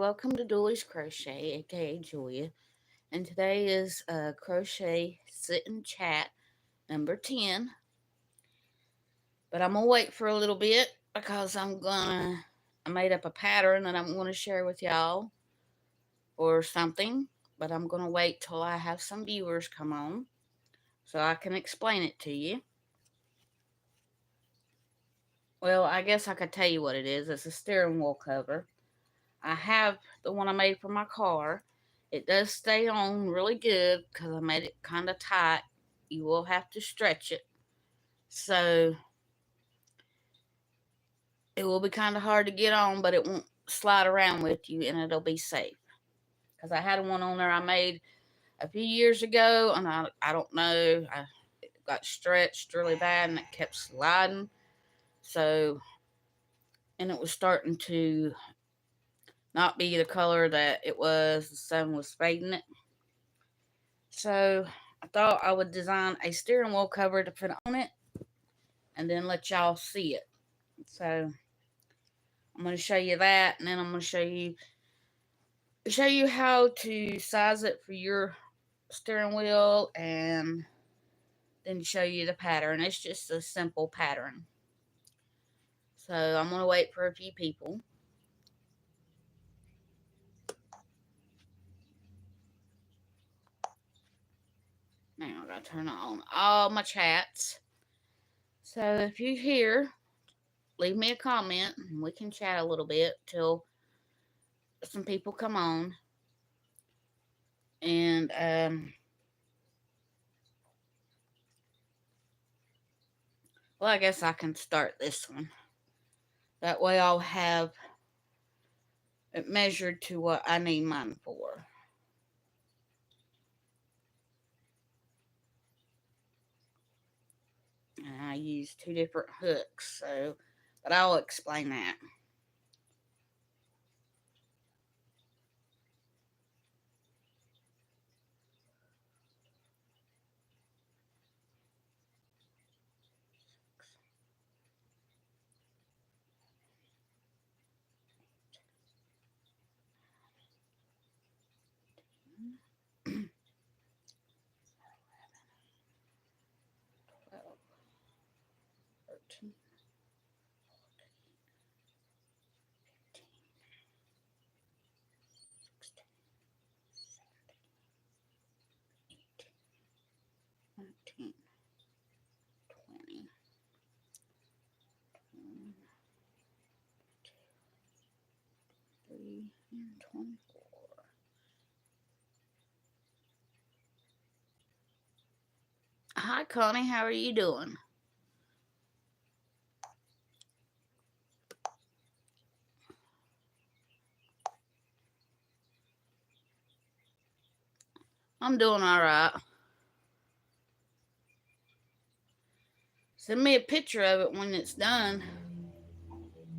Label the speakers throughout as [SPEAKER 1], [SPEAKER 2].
[SPEAKER 1] welcome to Dooley's Crochet, aka Julia. And today is Crochet Sit and Chat number 10. But I'm gonna wait for a little bit because I made up a pattern that I'm gonna share with y'all or something. But I'm gonna wait till I have some viewers come on so I can explain it to you. Well, I guess I could tell you what it is. It's a steering wheel cover. I have the one I made for my car. It does stay on really good because I made it kind of tight. You will have to stretch it. So it will be kind of hard to get on, but it won't slide around with you and it'll be safe. Because I had one on there I made a few years ago and I don't know. It got stretched really bad and it kept sliding. So, and it was starting to not be the color that it was. The sun was fading it. So I thought I would design a steering wheel cover to put on it and then let y'all see it. So I'm going to show you that, and then I'm going to show you how to size it for your steering wheel, and then show you the pattern. It's just a simple pattern. So I'm going to wait for a few people. Now I got to turn on all my chats. So if you're here, leave me a comment and we can chat a little bit till some people come on. And well, I guess I can start this one. That way I'll have it measured to what I need mine for. And I use two different hooks, so, but I'll explain that. And 24. Hi, Connie. How are you doing? I'm doing all right. Send me a picture of it when it's done.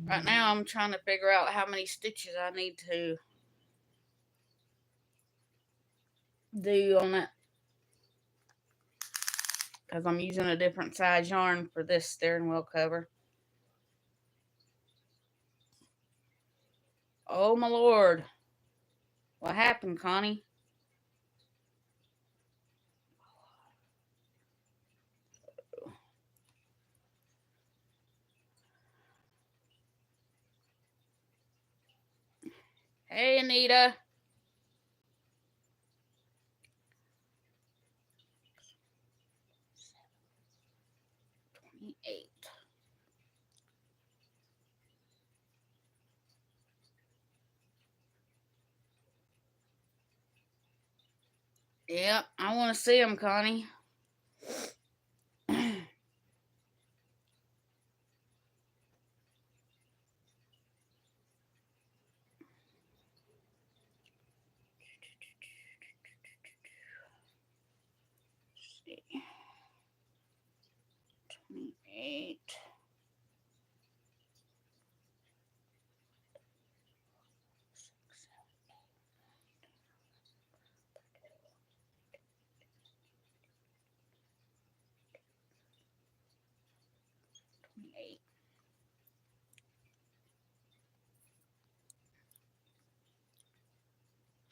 [SPEAKER 1] Right now, I'm trying to figure out how many stitches I need to do on it, because I'm using a different size yarn for this steering wheel cover. Oh my lord. What happened, Connie? Hey, Anita. Eight. Yep, I want to see them, Connie. See. 28.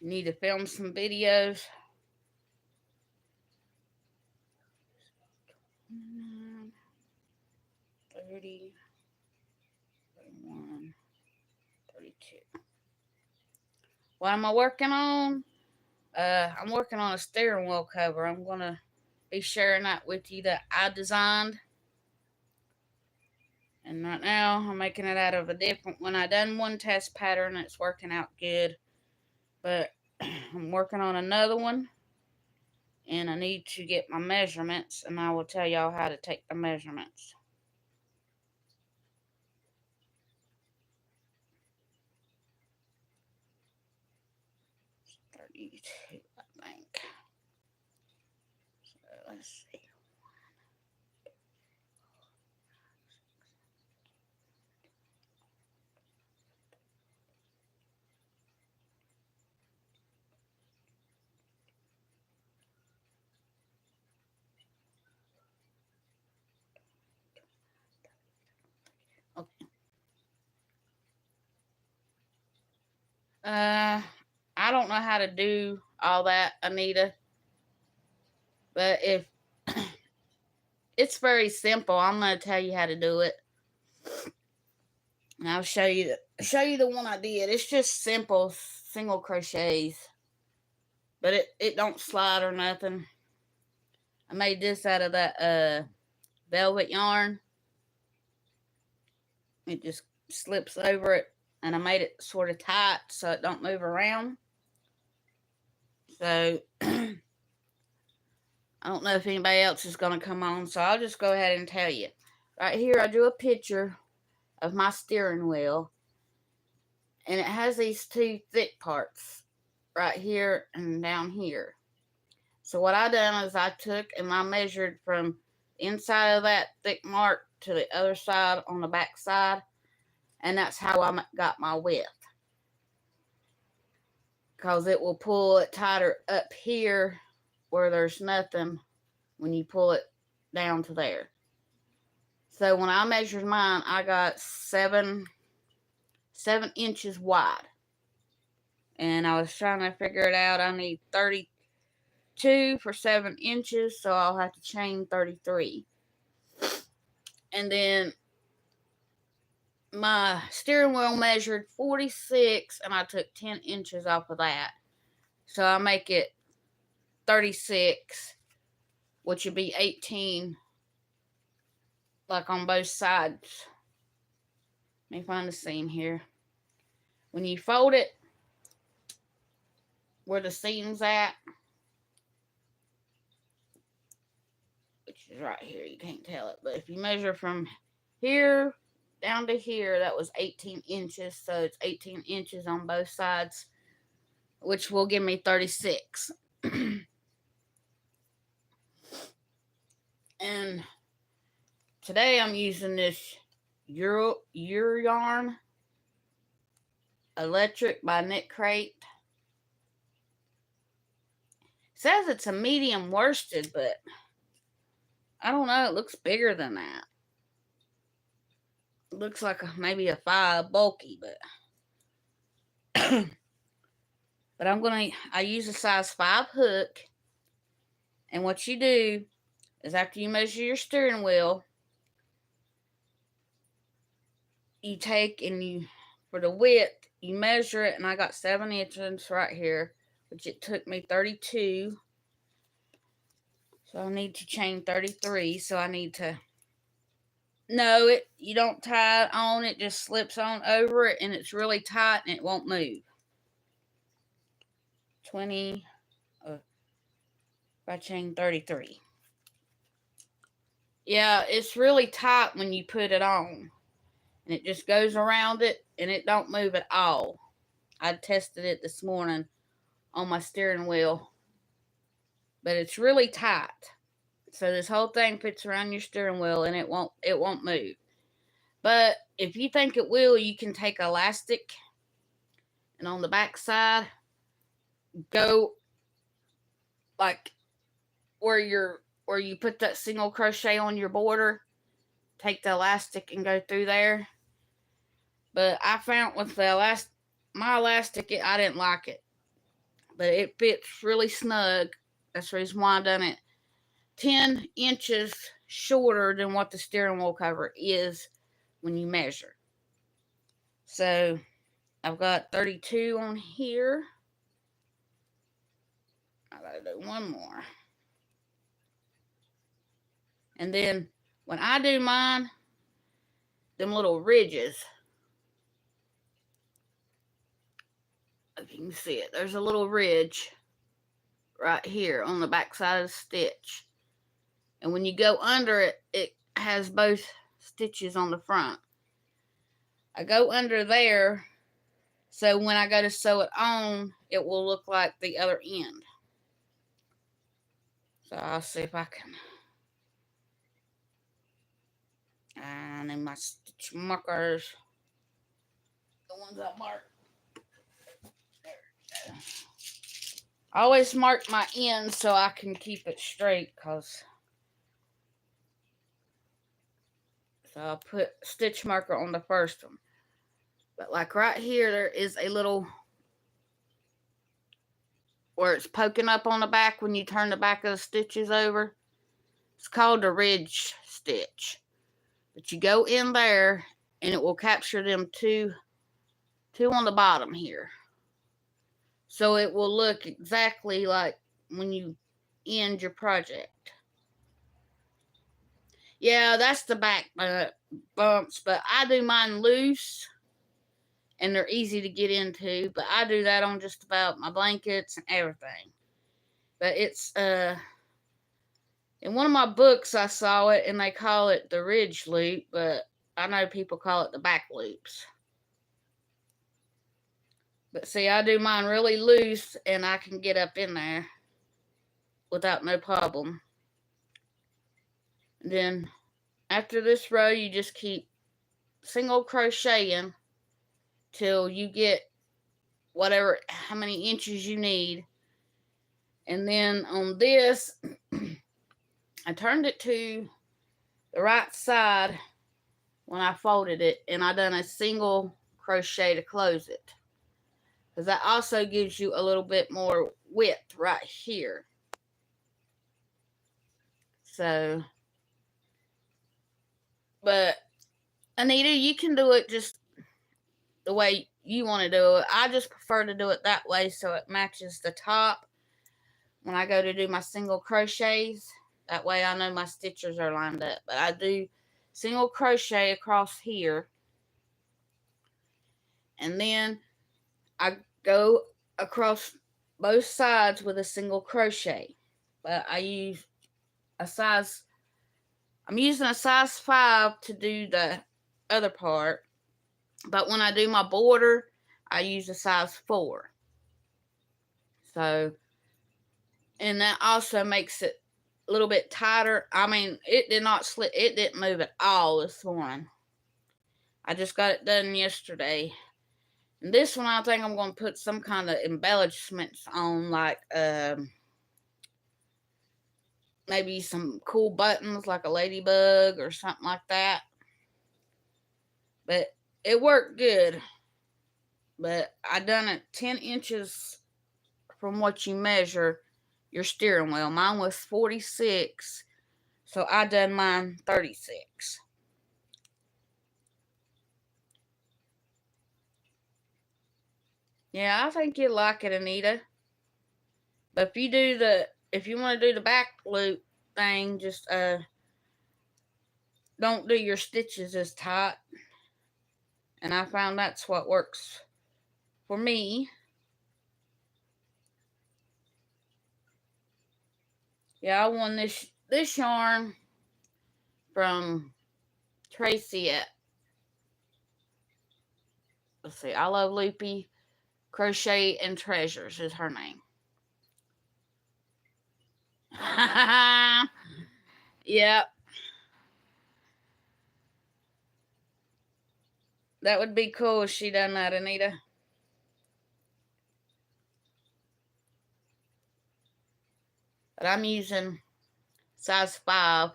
[SPEAKER 1] You need to film some videos. 30, 31, 32. What am I working on? I'm working on a steering wheel cover. I'm going to be sharing that with you that I designed. And right now, I'm making it out of a different one. I done one test pattern. It's working out good. But I'm working on another one. And I need to get my measurements. And I will tell y'all how to take the measurements. It's 32, I think. So let's see. Okay. I don't know how to do all that, Anita. But if it's very simple, I'm gonna tell you how to do it. And I'll show you the one I did. It's just simple single crochets. But it don't slide or nothing. I made this out of that velvet yarn. It just slips over it. And I made it sort of tight so it don't move around. So I don't know if anybody else is going to come on. So I'll just go ahead and tell you. Right here I drew a picture of my steering wheel. And it has these two thick parts. Right here and down here. So what I done is I took and I measured from inside of that thick mark to the other side on the back side. And that's how I got my width. Because it will pull it tighter up here where there's nothing when you pull it down to there. So when I measured mine, I got 7 inches wide. And I was trying to figure it out. I need 32 for 7 inches, so I'll have to chain 33. And then my steering wheel measured 46, and I took 10 inches off of that. So I make it 36, which would be 18, like on both sides. Let me find the seam here. When you fold it, where the seam's at, which is right here, you can't tell it, but if you measure from here down to here, that was 18 inches, so it's 18 inches on both sides, which will give me 36. And today I'm using this Euro yarn electric by Knit Crate. It says it's a medium worsted, but I don't know, it looks bigger than that. It looks like maybe a 5 bulky, but but I use a size 5 hook. And what you do is after you measure your steering wheel, you take and you, for the width, you measure it, and I got 7 inches right here, which it took me 32. So I need to chain 33, so I need to, no, you don't tie it on, it just slips on over it, and it's really tight, and it won't move. 20, if I chain 33. Yeah, it's really tight when you put it on. And it just goes around it, and it don't move at all. I tested it this morning on my steering wheel. But it's really tight. So this whole thing fits around your steering wheel, and it won't move. But if you think it will, you can take elastic, and on the back side, go like where you put that single crochet on your border. Take the elastic and go through there. But I found with my elastic, I didn't like it. but it fits really snug. That's the reason why I done it 10 inches shorter than what the steering wheel cover is when you measure. So I've got 32 on here. I gotta do one more. And then when I do mine, them little ridges, if you can see it, there's a little ridge right here on the back side of the stitch. And when you go under it, it has both stitches on the front. I go under there, so when I go to sew it on, it will look like the other end. So I'll see if I can. I need my stitch markers. The ones I marked. There we go. I always mark my ends so I can keep it straight, cause so I'll put stitch marker on the first one. But like right here, there is a little where it's poking up on the back when you turn the back of the stitches over. It's called a ridge stitch. But you go in there and it will capture them two on the bottom here. So it will look exactly like when you end your project. Yeah, that's the back bumps, but I do mine loose and they're easy to get into, but I do that on just about my blankets and everything. But it's in one of my books I saw it and they call it the ridge loop, but I know people call it the back loops. But see, I do mine really loose and I can get up in there without no problem. And then after this row, you just keep single crocheting till you get whatever, how many inches you need. And then on this, I turned it to the right side when I folded it, and I done a single crochet to close it, because that also gives you a little bit more width right here. So, but Anita, you can do it just the way you want to do it. I just prefer to do it that way so it matches the top when I go to do my single crochets. That way I know my stitches are lined up. But I do single crochet across here, and then I go across both sides with a single crochet. But I use a size, I'm using a size 5 to do the other part. But when I do my border, I use a size 4. So, and that also makes it a little bit tighter. I mean, it did not slip, it didn't move at all this one. I just got it done yesterday. And this one, I think I'm going to put some kind of embellishments on, like maybe some cool buttons, like a ladybug or something like that. But it worked good. But I done it 10 inches from what you measure your steering wheel. Mine was 46, so I done mine 36. Yeah, I think you'll like it, Anita. But if you want to do the back loop thing, just don't do your stitches as tight. And I found that's what works for me. Yeah, I won this yarn from Traci at, let's see, I Love Loopy Crochet and Treasures is her name. Yep. That would be cool if she done that, Anita. But I'm using size 5.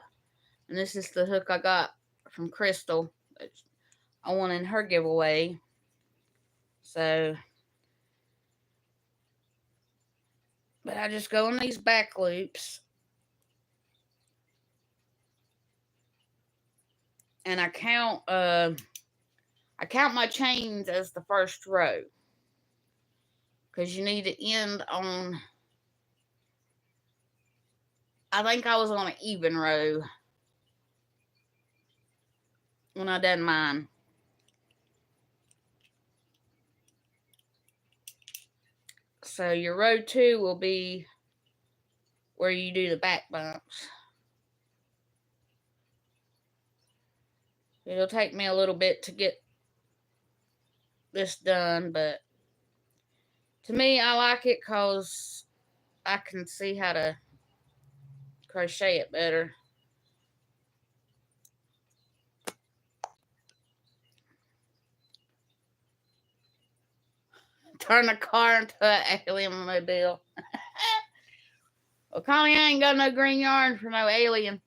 [SPEAKER 1] And this is the hook I got from Crystal. I won in her giveaway. So But I just go in these back loops. And I count my chains as the first row. Because you need to end on, I think I was on an even row when I done mine. So your row 2 will be where you do the back bumps. It'll take me a little bit to get this done, but to me, I like it because I can see how to crochet it better. Turn the car into an alien mobile. Well, Connie, I ain't got no green yarn for no alien.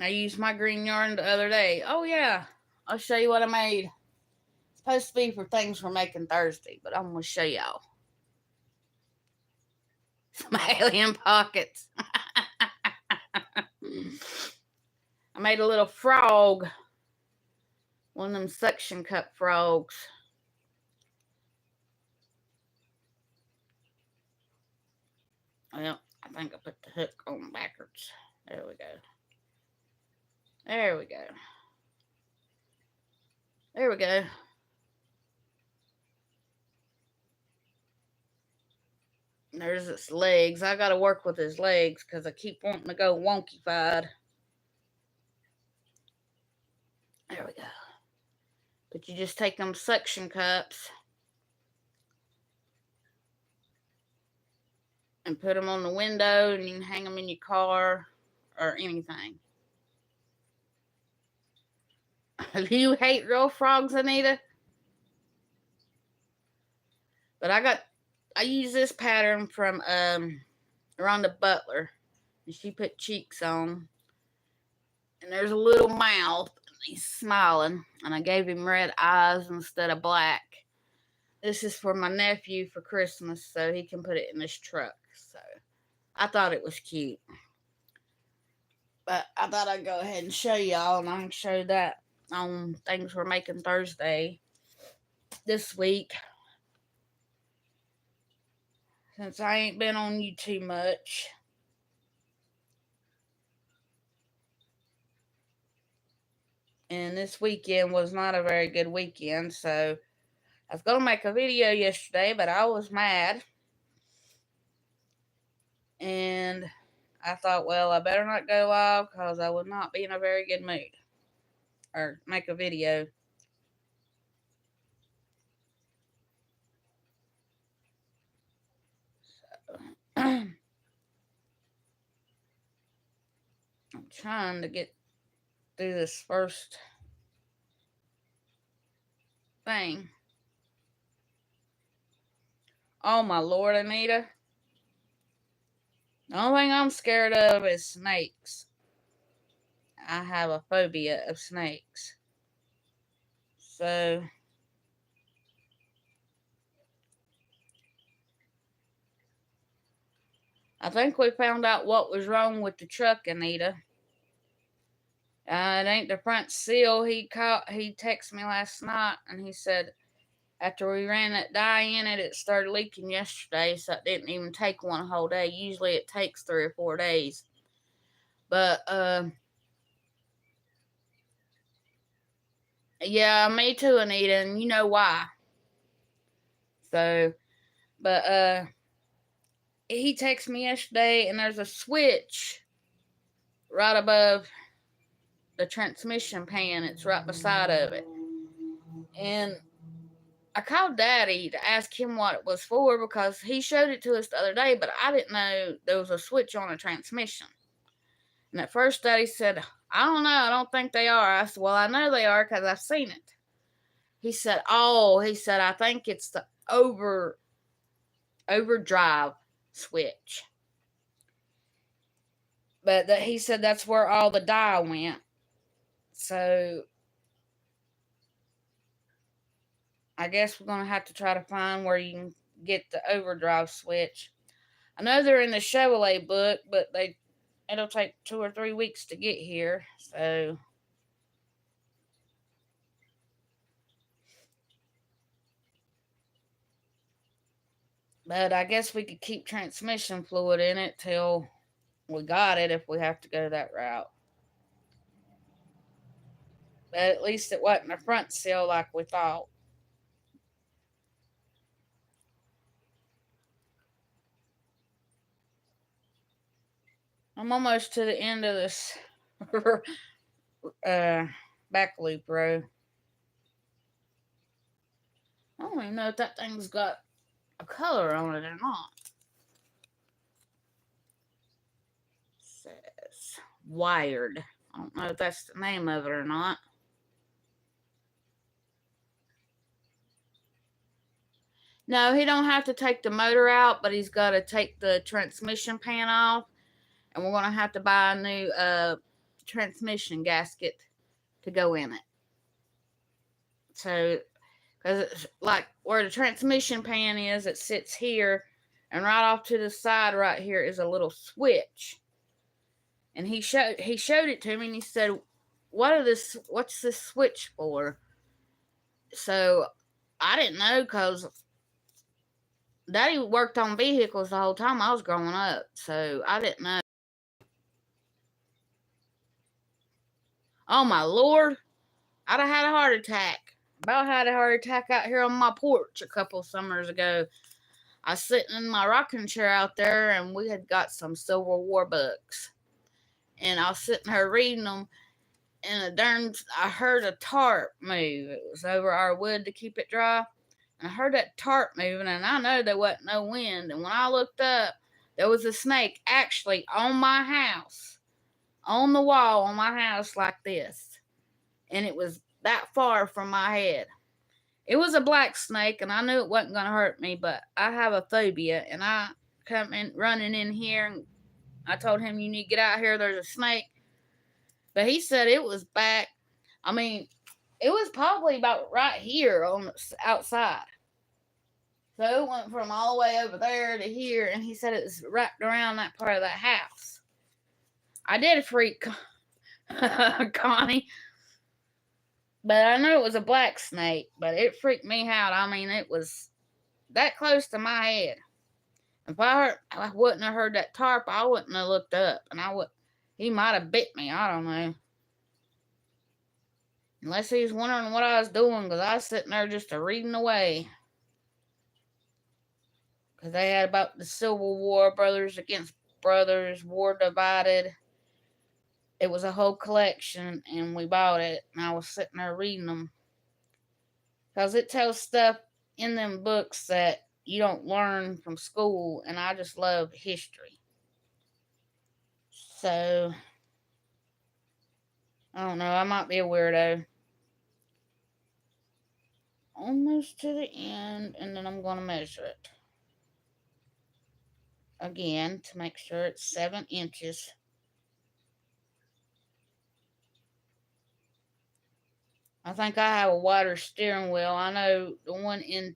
[SPEAKER 1] I used my green yarn the other day. Oh, yeah. I'll show you what I made. It's supposed to be for things we're making Thursday, but I'm going to show y'all. Some alien pockets. I made a little frog. One of them suction cup frogs. Well, I think I put the hook on backwards. There we go. There we go. There we go. There's its legs. I gotta work with his legs because I keep wanting to go wonky-fied. There we go. But you just take them suction cups and put them on the window, and you can hang them in your car or anything. Do you hate real frogs, Anita? But I use this pattern from Rhonda Butler, and she put cheeks on, and there's a little mouth, and he's smiling, and I gave him red eyes instead of black. This is for my nephew for Christmas, so he can put it in his truck. So I thought it was cute. But I thought I'd go ahead and show y'all, and I can show that on things we're making Thursday this week. Since I ain't been on YouTube much. And this weekend was not a very good weekend, so I was going to make a video yesterday, but I was mad. And I thought, well, I better not go live because I would not be in a very good mood. Or make a video. So, I'm trying to get through this first thing. Oh my Lord, Anita. The only thing I'm scared of is snakes. I have a phobia of snakes. So I think we found out what was wrong with the truck, Anita. It ain't the front seal. He texted me last night, and he said after we ran that dye in it, it started leaking yesterday, so it didn't even take one whole day. Usually it takes 3 or 4 days. But, yeah, me too, Anita, and you know why. So, but, he texted me yesterday, and there's a switch right above the transmission pan. It's right beside of it. And I called Daddy to ask him what it was for because he showed it to us the other day, but I didn't know there was a switch on a transmission. And at first Daddy said, I don't know, I don't think they are. I said, well, I know they are because I've seen it. He said, I think it's the overdrive switch. But he said that's where all the dye went. So I guess we're going to have to try to find where you can get the overdrive switch. I know they're in the Chevrolet book, but it'll take 2 or 3 weeks to get here. So, but I guess we could keep transmission fluid in it till we got it if we have to go that route. But at least it wasn't a front seal like we thought. I'm almost to the end of this back loop row. I don't even know if that thing's got a color on it or not. It says wired. I don't know if that's the name of it or not. No, he don't have to take the motor out, but he's got to take the transmission pan off, and we're going to have to buy a new transmission gasket to go in it. So, because it's like where the transmission pan is, it sits here, and right off to the side right here is a little switch. And he showed it to me, and he said, what's this switch for? So I didn't know, because Daddy worked on vehicles the whole time I was growing up, so I didn't know. Oh my Lord, I'd have had a heart attack. About had a heart attack out here on my porch a couple summers ago. I was sitting in my rocking chair out there, and we had got some Civil War books. And I was sitting here reading them, and I heard a tarp move. It was over our wood to keep it dry. And I heard that tarp moving, and I know there wasn't no wind. And when I looked up, there was a snake actually on my house, on the wall on my house like this. And it was that far from my head. It was a black snake, and I knew it wasn't going to hurt me, but I have a phobia, and I come in running in here, and I told him, you need to get out here, there's a snake. But he said it was back. I mean, it was probably about right here on the outside. So it went from all the way over there to here, and he said it was wrapped around that part of that house. I did freak Connie. But I knew it was a black snake, but it freaked me out. I mean, it was that close to my head. If I wouldn't have heard that tarp, I wouldn't have looked up, and he might have bit me. I don't know. Unless he was wondering what I was doing, because I was sitting there just reading away. Because they had about the Civil War, brothers against brothers, war divided. It was a whole collection, and we bought it, and I was sitting there reading them. Because it tells stuff in them books that you don't learn from school, and I just love history. So, I don't know, I might be a weirdo. Almost to the end, and then I'm going to measure it. Again, to make sure it's 7 inches. I think I have a wider steering wheel. I know the one in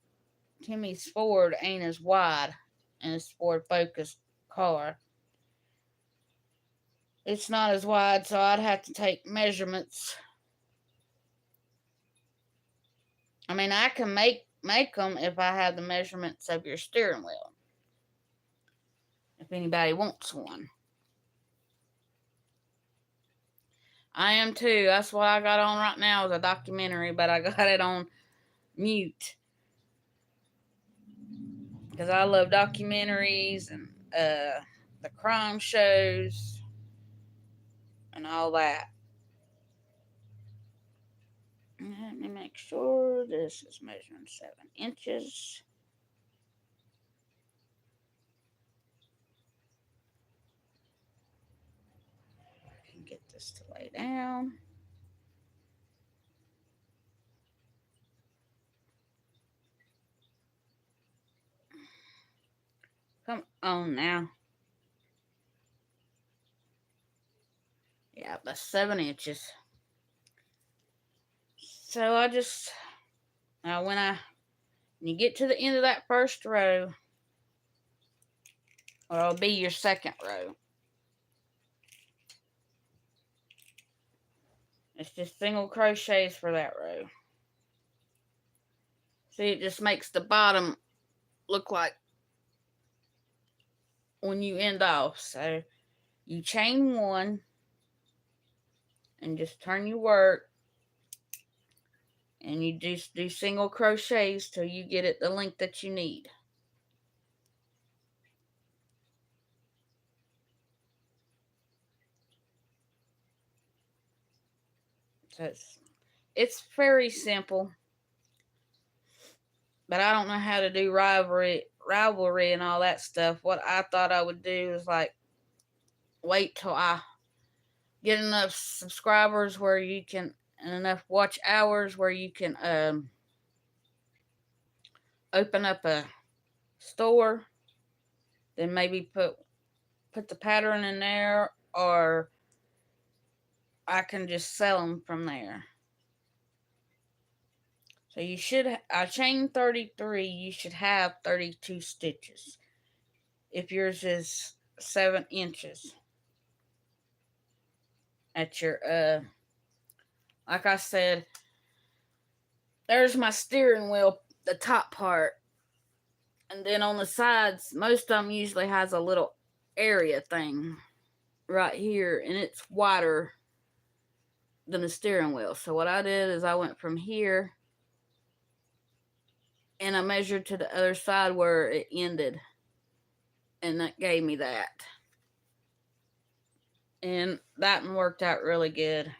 [SPEAKER 1] Timmy's Ford ain't as wide in his Ford Focus car. It's not as wide, so I'd have to take measurements. I mean, I can make them if I have the measurements of your steering wheel. If anybody wants one. I am too. That's what I got on right now is a documentary, but I got it on mute. Because I love documentaries and the crime shows and all that. Let me make sure this is measuring 7 inches. I can get this to lay down. Come on now. Yeah, that's 7 inches. So when I When you get to the end of that first row, or it'll be your second row, it's just single crochets for that row. See, it just makes the bottom look like when you end off. So you chain one and just turn your work, and you just do single crochets till you get it the length that you need. So it's very simple, but I don't know how to do rivalry and all that stuff. What I thought I would do is like wait till I get enough subscribers where you can, and enough watch hours where you can open up a store, then maybe put the pattern in there, or I can just sell them from there. So you should, I chained 33, you should have 32 stitches. If yours is 7 inches at your, like I said, there's my steering wheel, the top part. And then on the sides, most of them usually has a little area thing right here, and it's wider than the steering wheel. So what I did is I went from here and I measured to the other side where it ended, and that gave me that. And that one worked out really good.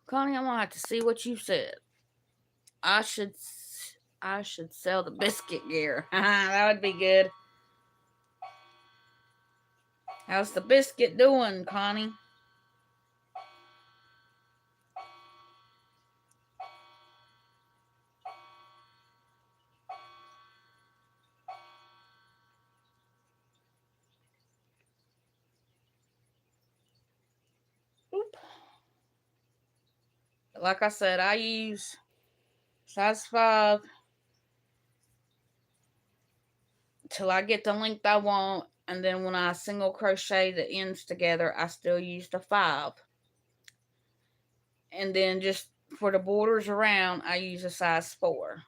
[SPEAKER 1] Connie, I'm gonna have to see what you said. I should sell the biscuit gear. That would be good. How's the biscuit doing, Connie? Oop. Like I said, I use size 5 till I get the length I want, and then when I single crochet the ends together, I still use the 5. And then just for the borders around, I use a size 4.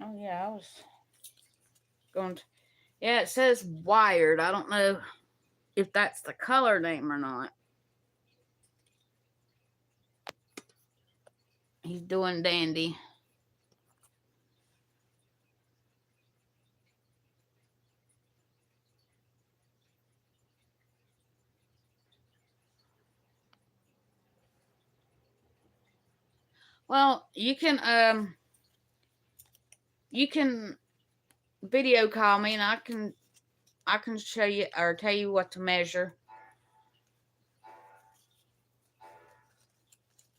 [SPEAKER 1] Oh yeah, I was going to, yeah, it says wired. I don't know if that's the color name or not. He's doing dandy. Well, you can video call me, and I can show you or tell you what to measure.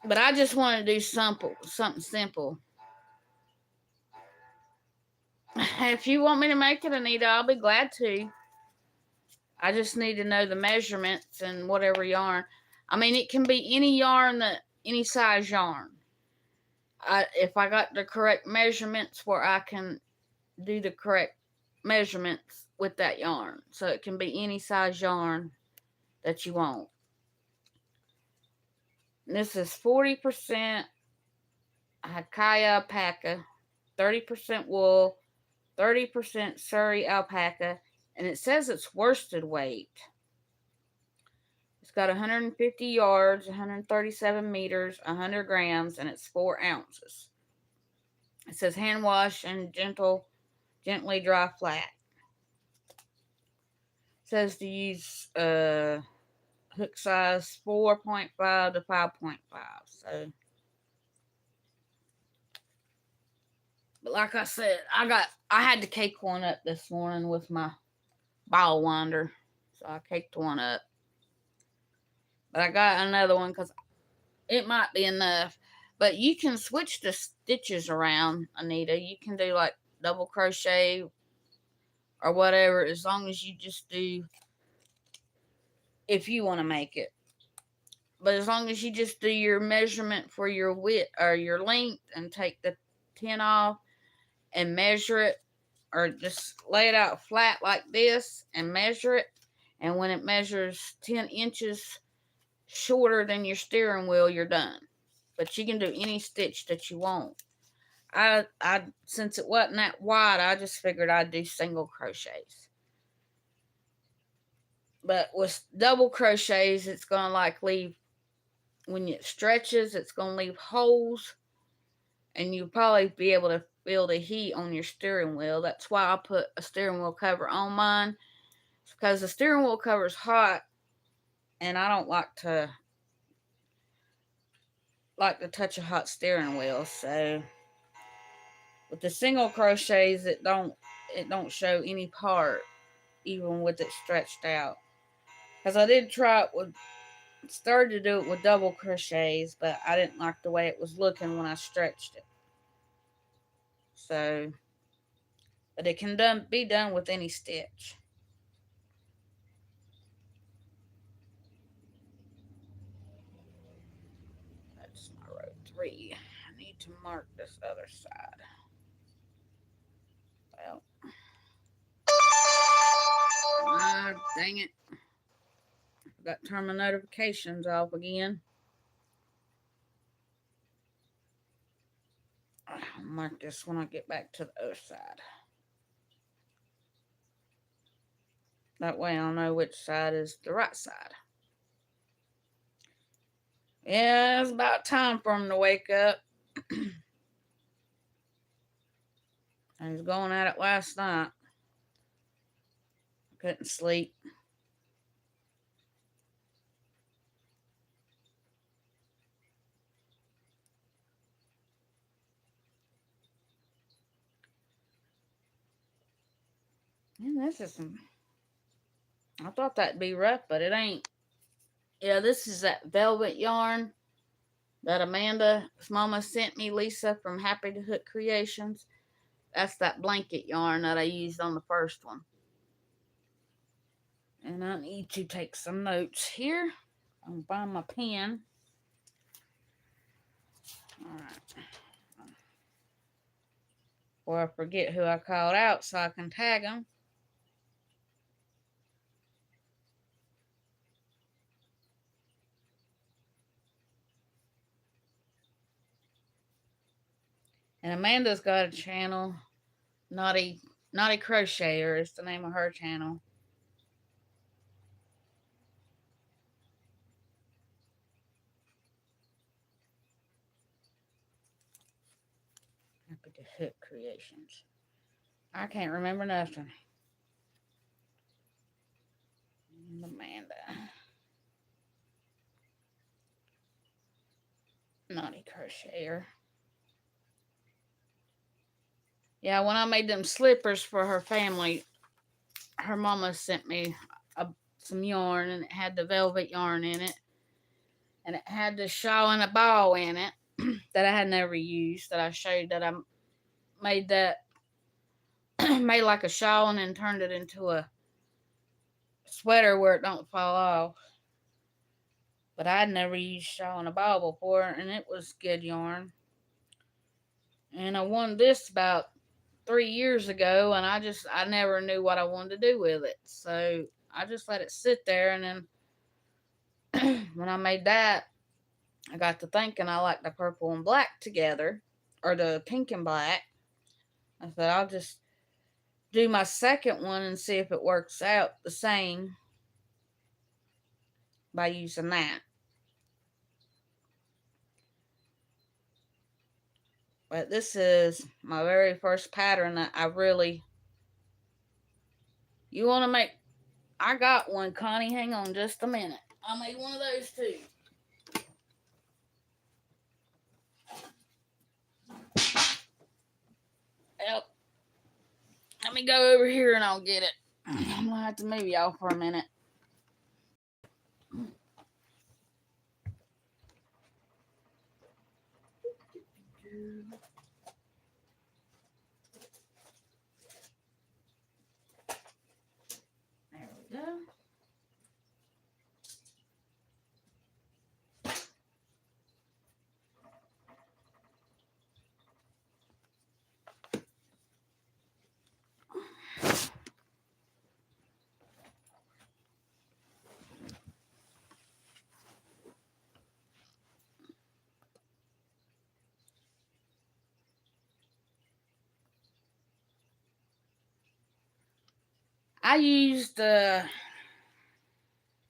[SPEAKER 1] But I just want to do something simple. If you want me to make it, Anita, I'll be glad to. I just need to know the measurements and whatever yarn. I mean, it can be any yarn, any size yarn. If I got the correct measurements where I can do the correct measurements with that yarn. So it can be any size yarn that you want. And this is 40% Hakai alpaca, 30% wool, 30% Surrey alpaca, and it says it's worsted weight. It's got 150 yards, 137 meters, 100 grams, and it's 4 ounces. It says hand wash and gently dry flat. It says to use hook size 4.5 to 5.5. So, but like I said, I had to cake one up this morning with my ball winder, so I caked one up. But I got another one because it might be enough. But you can switch the stitches around, Anita. You can do like double crochet or whatever, as long as you just do, if you want to make it. But as long as you just do your measurement for your width or your length and take the tin off and measure it, or just lay it out flat like this and measure it. And when it measures 10 inches shorter than your steering wheel, you're done. But you can do any stitch that you want. I since it wasn't that wide, I just figured I'd do single crochets. But with double crochets, it's gonna like leave, when it stretches, it's gonna leave holes, and you'll probably be able to feel the heat on your steering wheel. That's why I put a steering wheel cover on mine, because the steering wheel cover is hot, and I don't like to touch a hot steering wheel. So with the single crochets, it don't show any part, even with it stretched out. Because I did try it with, started to do it with double crochets, but I didn't like the way it was looking when I stretched it. So, but it can be done with any stitch. That's my row 3. I need to mark this other side. Well, dang it. I forgot to turn my notifications off again. I'll mark this when I get back to the other side. That way I'll know which side is the right side. Yeah, it's about time for him to wake up. I was going at it last night. I couldn't sleep. And this is some, I thought that'd be rough, but it ain't. Yeah, this is that velvet yarn that Amanda's mama sent me, Lisa from Happy to Hook Creations. That's that blanket yarn that I used on the first one. And I need to take some notes here. I'll find my pen. Alright. Or I forget who I called out so I can tag them. And Amanda's got a channel, Naughty Crocheter is the name of her channel. Happy to Hook Creations. I can't remember nothing. Amanda. Naughty Crocheter. Yeah, when I made them slippers for her family, her mama sent me some yarn, and it had the velvet yarn in it. And it had the shawl and a ball in it that I had never used, that I showed that I made that, made like a shawl and then turned it into a sweater where it don't fall off. But I'd never used shawl and a ball before, and it was good yarn. And I won this about 3 years ago, and I never knew what I wanted to do with it. So I just let it sit there, and then when I made that, I got to thinking I like the purple and black together, or the pink and black. I said I'll just do my second one and see if it works out the same by using that. But this is my very first pattern that I really, you want to make, I got one, Connie, hang on just a minute. I made one of those too. Yep. Let me go over here and I'll get it. I'm going to have to move y'all for a minute. I used oh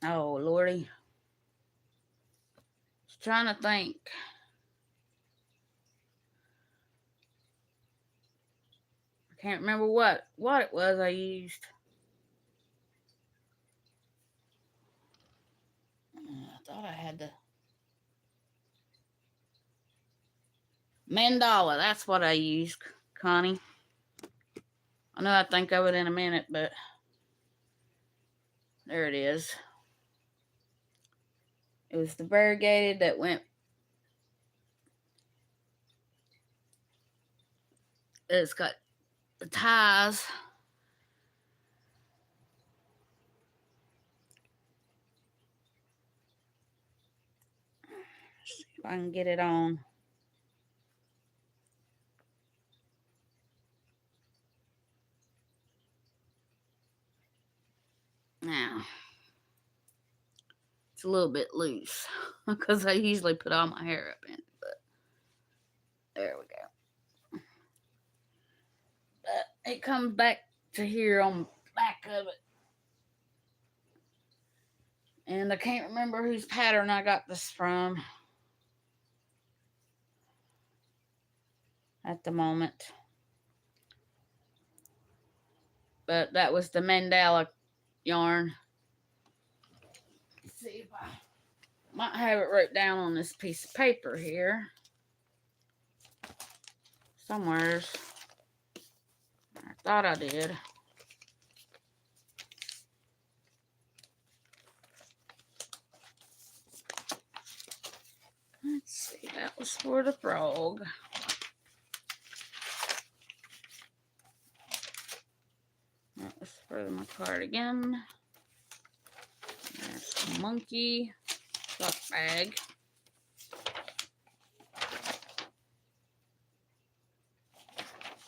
[SPEAKER 1] Lordy. Just trying to think. I can't remember what it was I used. I thought I had the mandala. That's what I used, Connie. I know I'd think of it in a minute, but there it is. It was the variegated that went. It's got the ties. See if I can get it on. Now, it's a little bit loose because I usually put all my hair up in it, but there we go. But it comes back to here on the back of it. And I can't remember whose pattern I got this from at the moment. But that was the mandala yarn. Let's see if I might have it wrote down on this piece of paper here. Somewheres. I thought I did. Let's see, that was for the frog. That was for my cardigan. There's the monkey sock bag.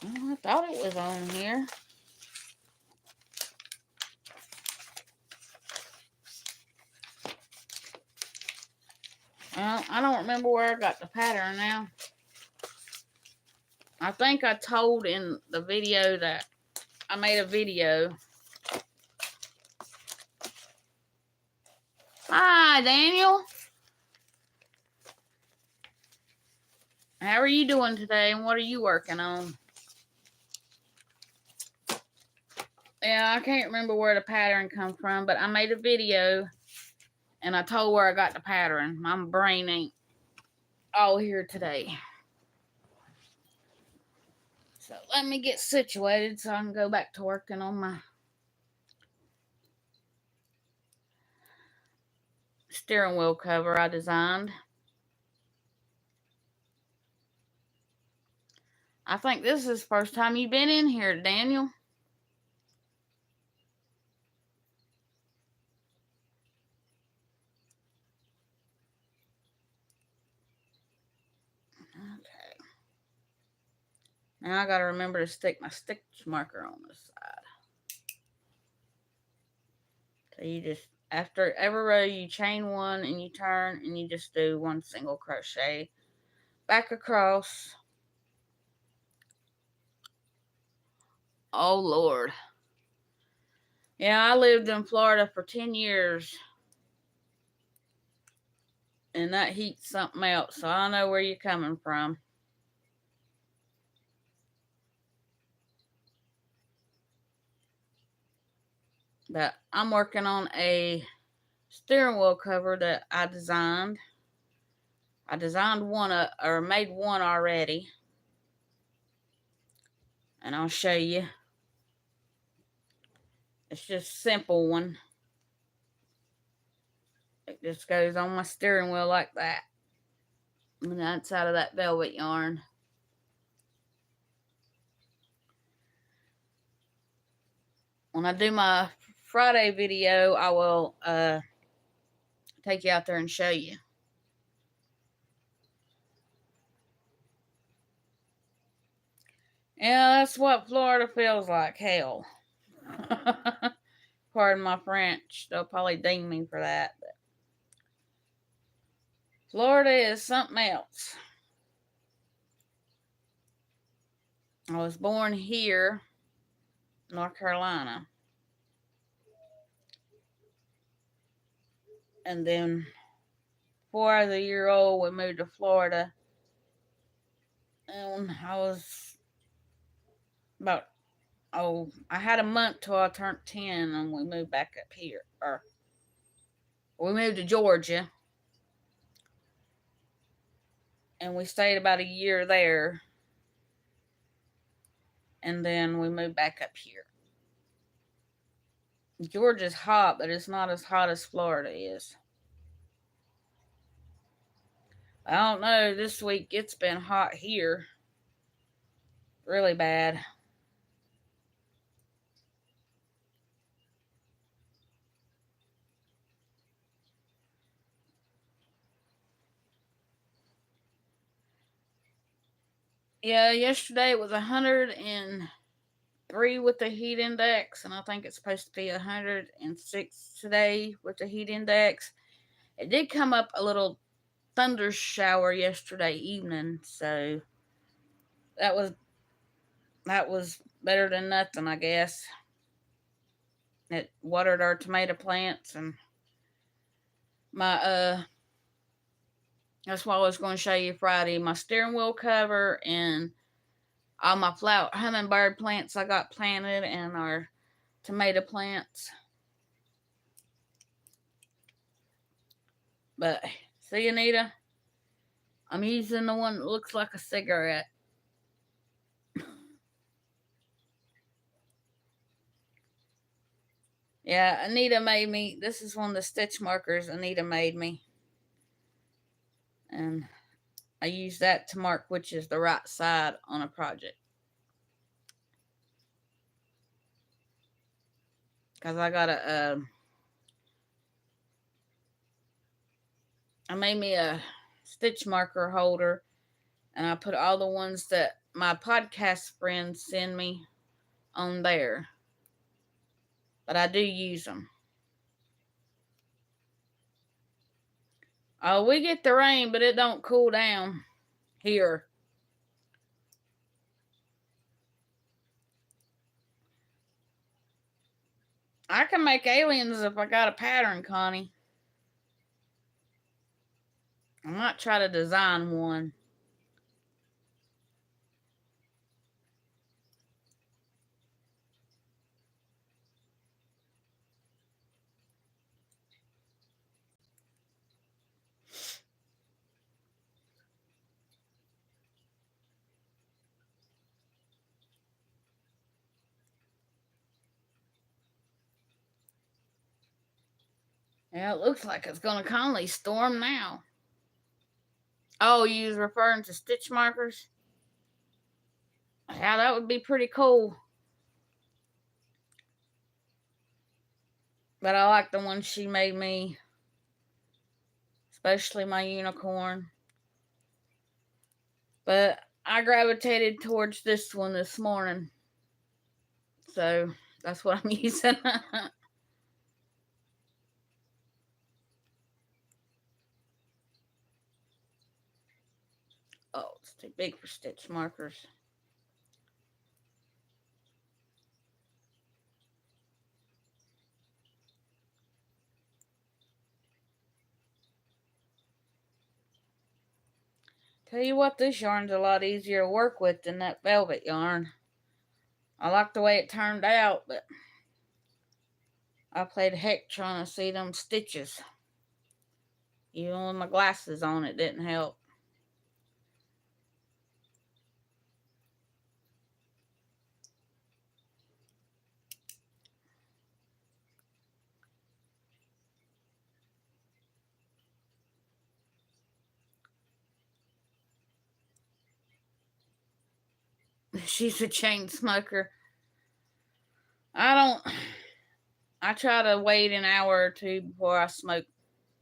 [SPEAKER 1] Oh, I thought it was on here. Well, I don't remember where I got the pattern now. I think I told in the video that I made a video. Hi, Daniel. How are you doing today and what are you working on? Yeah, I can't remember where the pattern comes from, but I made a video and I told where I got the pattern. My brain ain't all here today. So let me get situated so I can go back to working on my steering wheel cover I designed. I think this is the first time you've been in here, Daniel. Okay. Now I gotta remember to stick my stitch marker on this side. So you just, after every row, you chain one and you turn and you just do one single crochet back across. Oh, Lord. Yeah, I lived in Florida for 10 years. And that heat's something else, so I know where you're coming from. But I'm working on a steering wheel cover that I designed. I designed one, or made one already. And I'll show you. It's just a simple one. It just goes on my steering wheel like that. And that's out of that velvet yarn. When I do my Friday video, I will take you out there and show you. Yeah, that's what Florida feels like. Hell. Pardon my French. They'll probably ding me for that. But Florida is something else. I was born here, North Carolina. And then 4 year old, we moved to Florida. And I was about, I had a month till I turned 10 and we moved back up here. Or we moved to Georgia. And we stayed about a year there. And then we moved back up here. Georgia's hot, but it's not as hot as Florida is. I don't know, this week it's been hot here. Really bad. Yeah, yesterday it was 103 with the heat index, and I think it's supposed to be 106 today with the heat index. It did come up a little thunder shower yesterday evening, so that was better than nothing, I guess. It watered our tomato plants, and my that's what I was going to show you Friday. My steering wheel cover and all my flower hummingbird plants I got planted, and our tomato plants. But see, Anita, I'm using the one that looks like a cigarette. Yeah, Anita made me. This is one of the stitch markers Anita made me. And I use that to mark which is the right side on a project. Because I got I made me a stitch marker holder, and I put all the ones that my podcast friends send me on there. But I do use them. Oh, we get the rain, but it don't cool down here. I can make aliens if I got a pattern, Connie. I might try to design one. Yeah, it looks like it's gonna kindly storm now. Oh, you was referring to stitch markers? Yeah, that would be pretty cool. But I like the one she made me, especially my unicorn. But I gravitated towards this one this morning. So that's what I'm using. Oh, it's too big for stitch markers. Tell you what, this yarn's a lot easier to work with than that velvet yarn. I like the way it turned out, but I played heck trying to see them stitches. Even with my glasses on, it didn't help. She's a chain smoker. I try to wait an hour or two before I smoke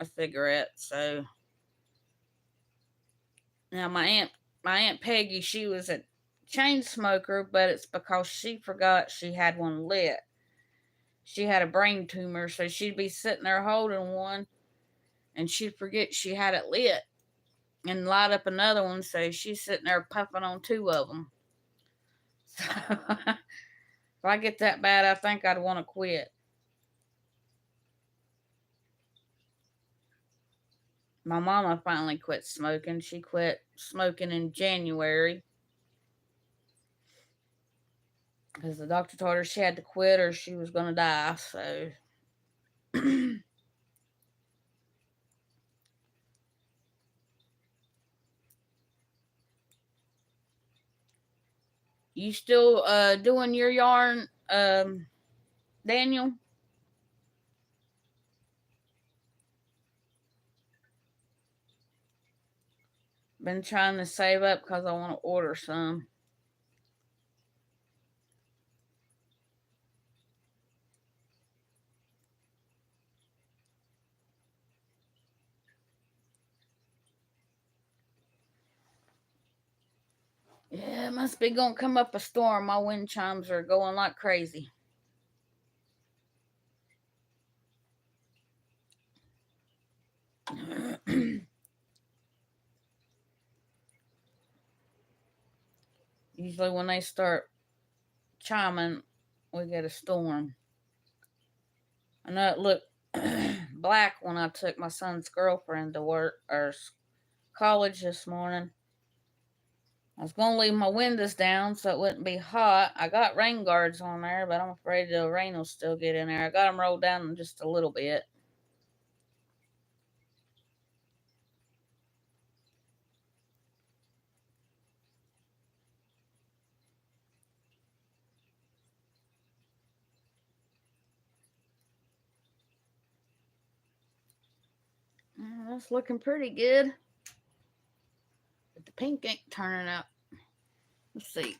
[SPEAKER 1] a cigarette. So now my aunt Peggy, she was a chain smoker, but it's because she forgot she had one lit. She had a brain tumor, so she'd be sitting there holding one, and she'd forget she had it lit and light up another one, so she's sitting there puffing on two of them. So if I get that bad, I think I'd want to quit. My mama finally quit smoking. She quit smoking in January because the doctor told her she had to quit or she was going to die. So, you still doing your yarn, Daniel? Been trying to save up because I want to order some. Yeah, it must be gonna come up a storm. My wind chimes are going like crazy. Usually when they start chiming, we get a storm. I know it looked black when I took my son's girlfriend to work or college this morning. I was going to leave my windows down so it wouldn't be hot. I got rain guards on there, but I'm afraid the rain will still get in there. I got them rolled down just a little bit. That's looking pretty good. But the pink ain't turning out. Let's see.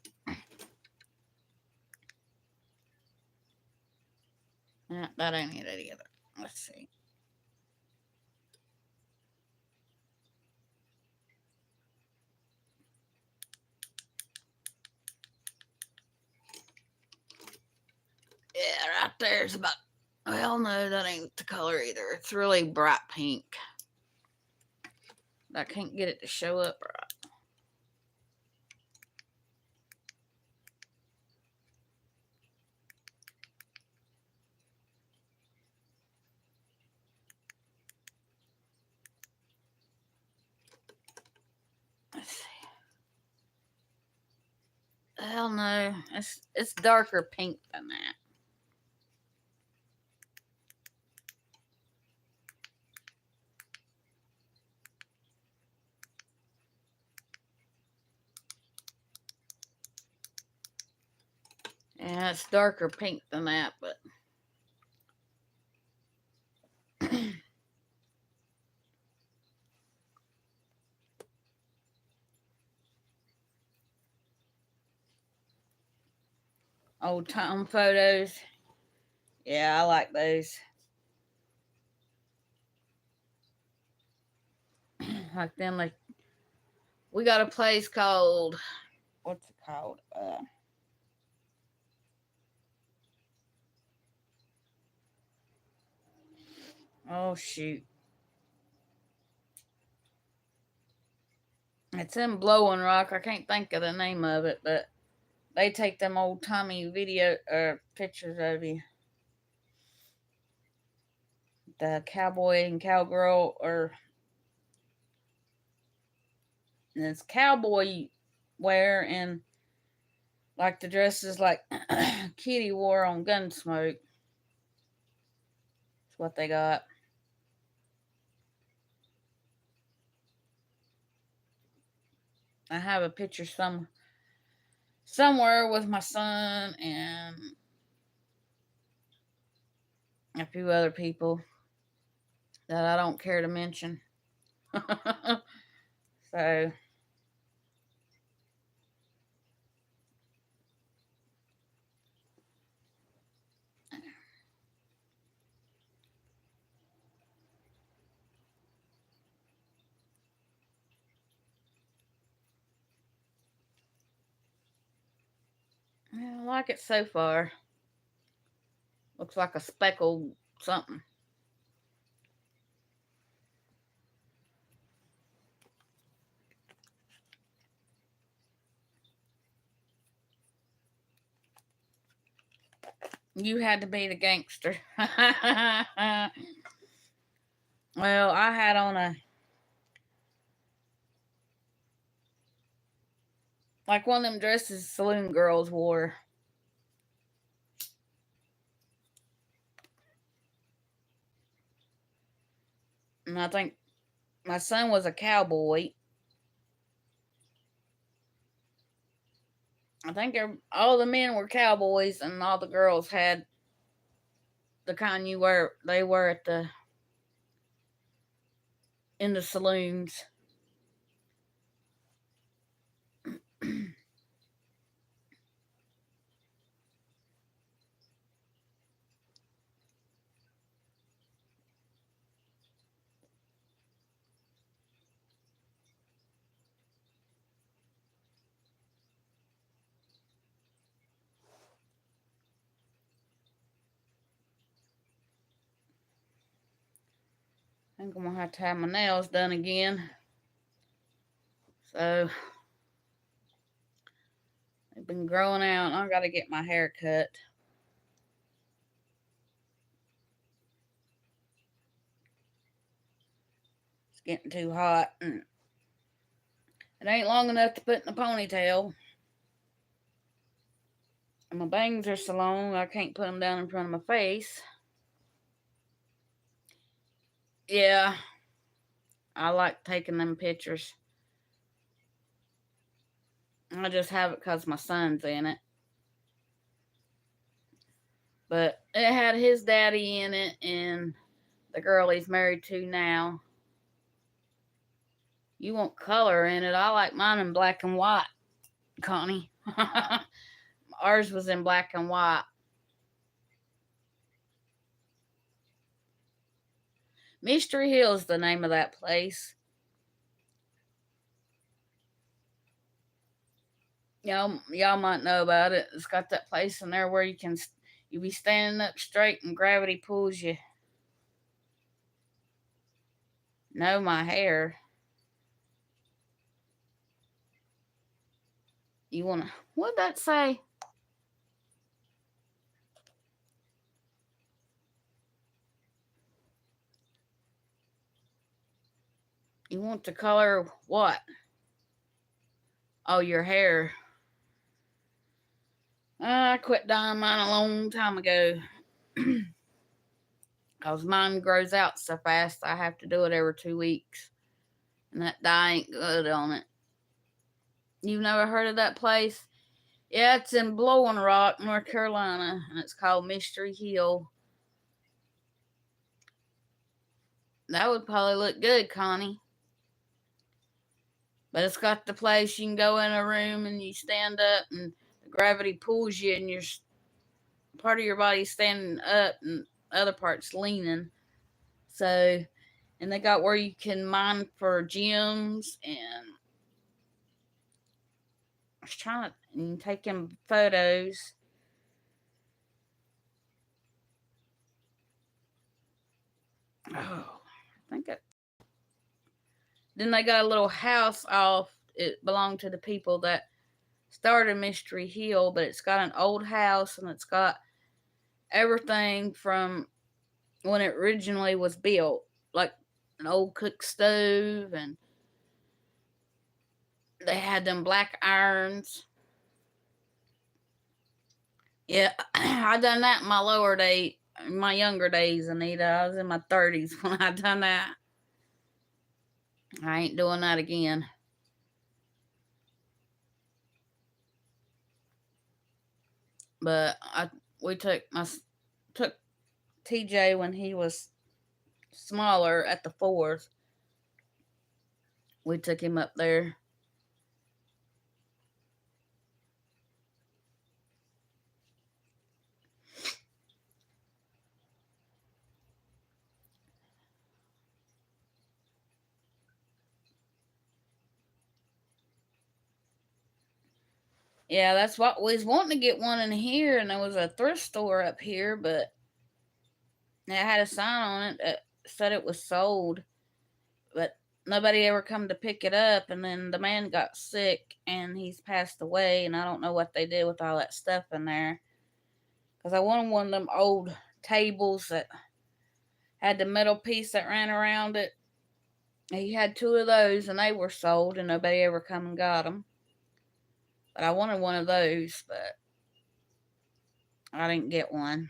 [SPEAKER 1] That ain't it either. Let's see. Yeah, right there's about. Well, no, that ain't the color either. It's really bright pink. I can't get it to show up right. Let's see. Hell no, it's darker pink than that. Yeah, it's darker pink than that, but old time photos. Yeah, I like those. Like them, like we got a place called what's it called? Oh shoot, it's in Blowing Rock. I can't think of the name of it, but they take them old timey video pictures of you. The cowboy and cowgirl, or it's cowboy wear and like the dresses like Kitty wore on Gunsmoke. That's what they got. I have a picture somewhere with my son and a few other people that I don't care to mention. So yeah, I like it so far. Looks like a speckled something. You had to be the gangster. Well, I had on Like one of them dresses saloon girls wore. And I think my son was a cowboy. I think all the men were cowboys and all the girls had the kind they were at the in the saloons. I think I'm gonna have to have my nails done again. So they've been growing out. I gotta get my hair cut. It's getting too hot and it ain't long enough to put in a ponytail. And my bangs are so long I can't put them down in front of my face. Yeah, I like taking them pictures. I just have it because my son's in it. But it had his daddy in it and the girl he's married to now. You want color in it? I like mine in black and white, Connie. Ours was in black and white. Mystery Hill is the name of that place. Y'all might know about it. It's got that place in there where you be standing up straight and gravity pulls you. No, my hair. You wanna? What'd that say? You want the color what? Oh, your hair. I quit dyeing mine a long time ago. Because mine grows out so fast, I have to do it every 2 weeks. And that dye ain't good on it. You've never heard of that place? Yeah, it's in Blowing Rock, North Carolina, and it's called Mystery Hill. That would probably look good, Connie. But it's got the place you can go in a room and you stand up and the gravity pulls you and your part of your body standing up and other parts leaning. So, and they got where you can mine for gems and I was trying to and taking photos. Oh, I think it. Then they got a little house off. It belonged to the people that started Mystery Hill, but it's got an old house and it's got everything from when it originally was built, like an old cook stove, and they had them black irons. Yeah, I done that in my younger days, Anita. I was in my 30s when I done that. I ain't doing that again. But we took TJ when he was smaller at the fourth. We took him up there. Yeah, that's what we was wanting to get one in here, and there was a thrift store up here, but it had a sign on it that said it was sold, but nobody ever come to pick it up. And then the man got sick, and he's passed away, and I don't know what they did with all that stuff in there. Cause I wanted one of them old tables that had the metal piece that ran around it. He had two of those, and they were sold, and nobody ever come and got them. But I wanted one of those, but I didn't get one.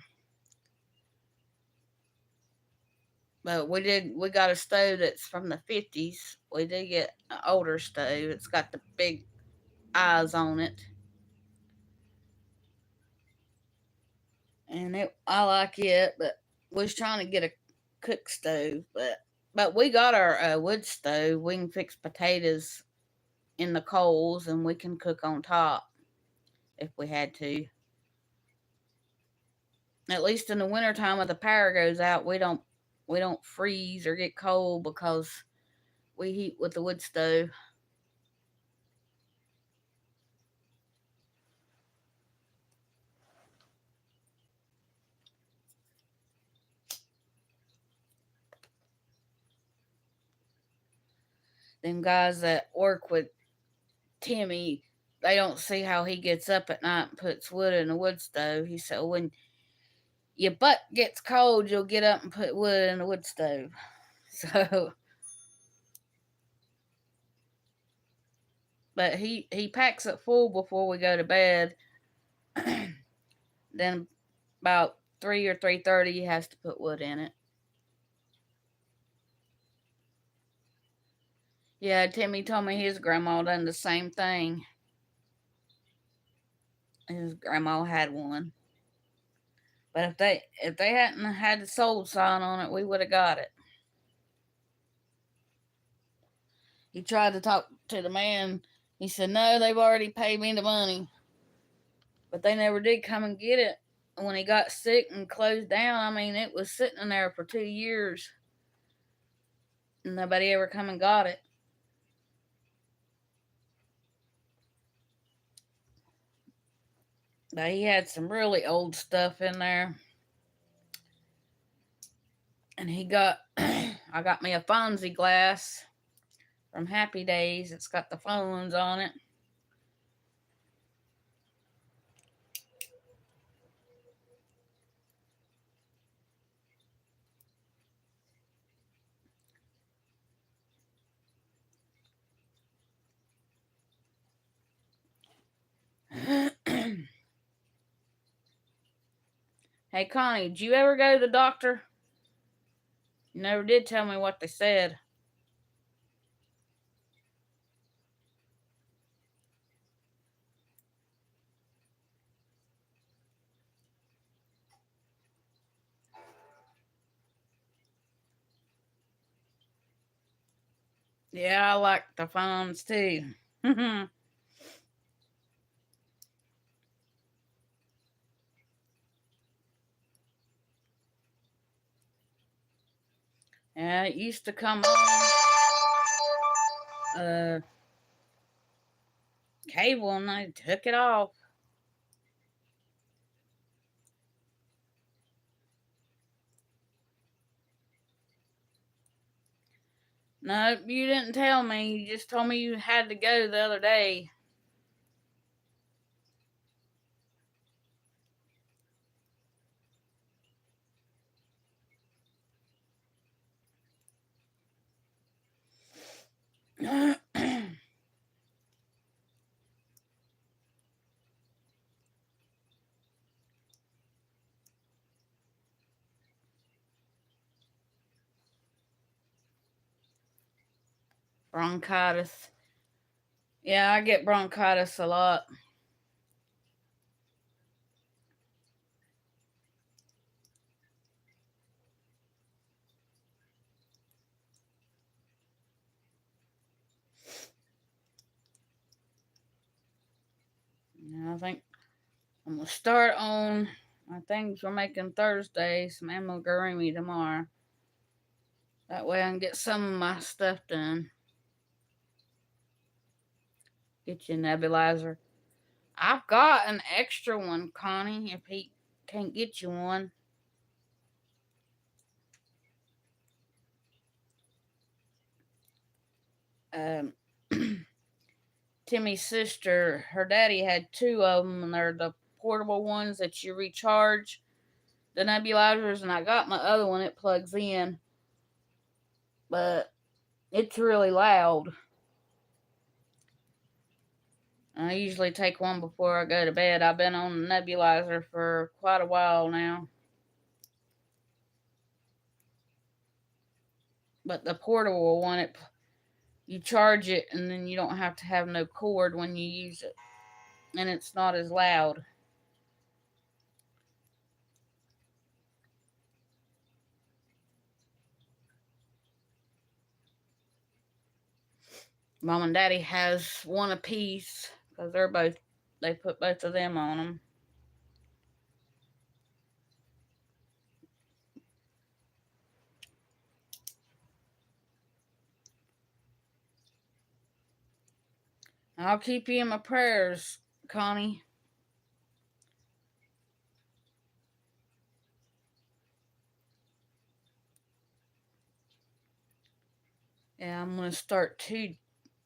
[SPEAKER 1] But we got a stove that's from the 50s. We did get an older stove. It's got the big eyes on it. And I like it, but we was trying to get a cook stove, but we got our wood stove. We can fix potatoes in the coals, and we can cook on top if we had to. At least in the wintertime when the power goes out, we don't freeze or get cold because we heat with the wood stove. Them guys that work with Timmy, they don't see how he gets up at night and puts wood in the wood stove. He said, when your butt gets cold, you'll get up and put wood in the wood stove. So, but he packs it full before we go to bed. Then about 3 or 3:30, he has to put wood in it. Yeah, Timmy told me his grandma done the same thing. His grandma had one. But if they hadn't had the sold sign on it, we would have got it. He tried to talk to the man. He said, no, they've already paid me the money. But they never did come and get it. When he got sick and closed down, I mean, it was sitting in there for 2 years. And nobody ever come and got it. But he had some really old stuff in there. And I got me a Fonzie glass from Happy Days. It's got the phones on it. Hey, Connie, did you ever go to the doctor? You never did tell me what they said. Yeah, I like the phones too. Yeah, it used to come on cable and I took it off. No, you didn't tell me. You just told me you had to go the other day. Bronchitis. Yeah, I get bronchitis a lot. I think I'm gonna start on my things we're making Thursday, some amigurumi tomorrow. That way I can get some of my stuff done. Get you a nebulizer. I've got an extra one, Connie, if he can't get you one. Um, Timmy's sister, her daddy had two of them, and they're the portable ones that you recharge the nebulizers, and I got my other one, it plugs in, but it's really loud. I usually take one before I go to bed. I've been on the nebulizer for quite a while now. But the portable one, you charge it and then you don't have to have no cord when you use it. And it's not as loud. Mom and Daddy has one apiece because they put both of them on them. I'll keep you in my prayers, Connie. Yeah, I'm going to start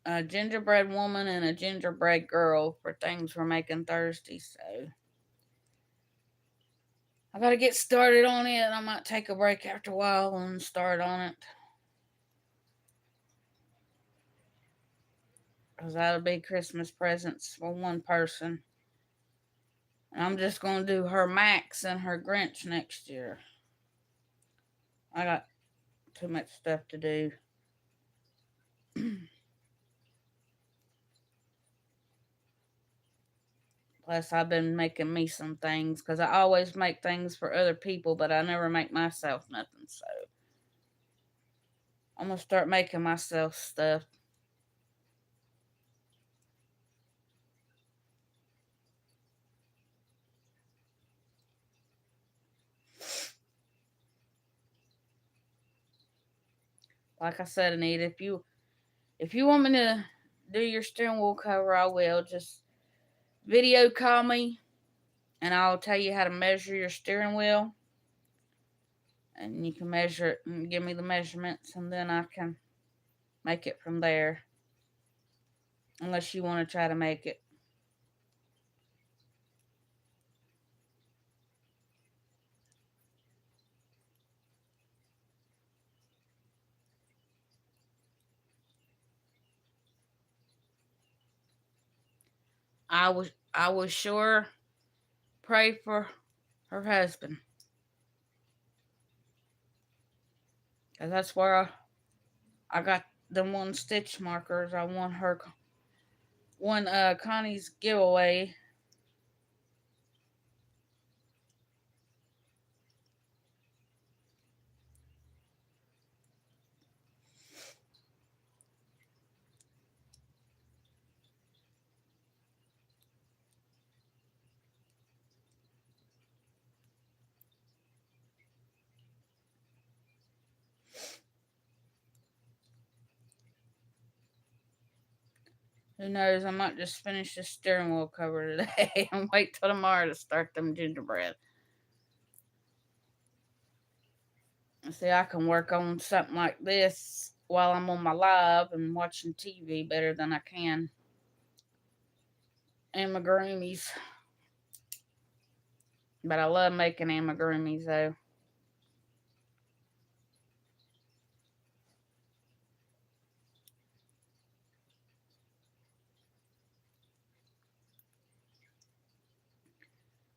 [SPEAKER 1] a gingerbread woman and a gingerbread girl for things we're making Thursday, so I gotta get started on it. I might take a break after a while and start on it. Because that'll be Christmas presents for one person. And I'm just gonna do her Max and her Grinch next year. I got too much stuff to do. Plus, I've been making me some things because I always make things for other people, but I never make myself nothing. So I'm gonna start making myself stuff. Like I said, Anita, if you want me to do your steering wheel cover, I will. Just video call me, and I'll tell you how to measure your steering wheel. And you can measure it and give me the measurements, and then I can make it from there. Unless you want to try to make it. I was sure pray for her husband. Cause that's where I got the one stitch markers. I won Connie's giveaway. Who knows? I might just finish the steering wheel cover today and wait till tomorrow to start them gingerbread. See, I can work on something like this while I'm on my live and watching TV better than I can amigurumis. But I love making amigurumis though.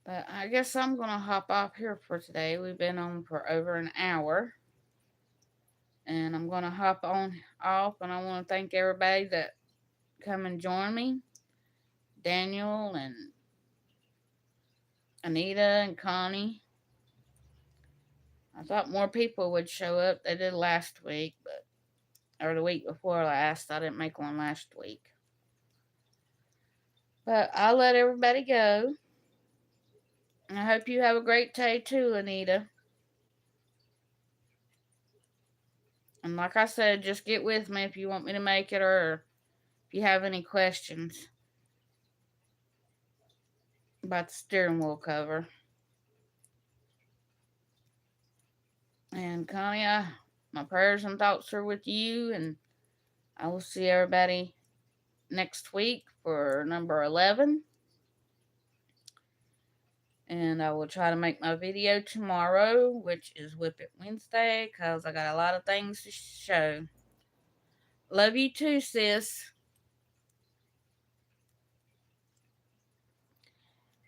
[SPEAKER 1] But I guess I'm going to hop off here for today. We've been on for over an hour. And I'm going to hop on off. And I want to thank everybody that come and join me. Daniel and Anita and Connie. I thought more people would show up. They did last week, or the week before last. I didn't make one last week. But I'll let everybody go. And I hope you have a great day too, Anita. And like I said, just get with me if you want me to make it or if you have any questions about the steering wheel cover. And Connie, my prayers and thoughts are with you, and I will see everybody next week for number 11. And I will try to make my video tomorrow, which is Whip It Wednesday, because I got a lot of things to show. Love you too, sis.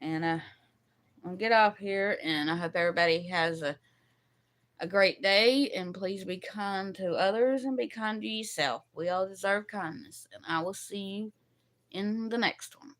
[SPEAKER 1] And I'll get off here, and I hope everybody has a great day, and please be kind to others and be kind to yourself. We all deserve kindness, and I will see you in the next one.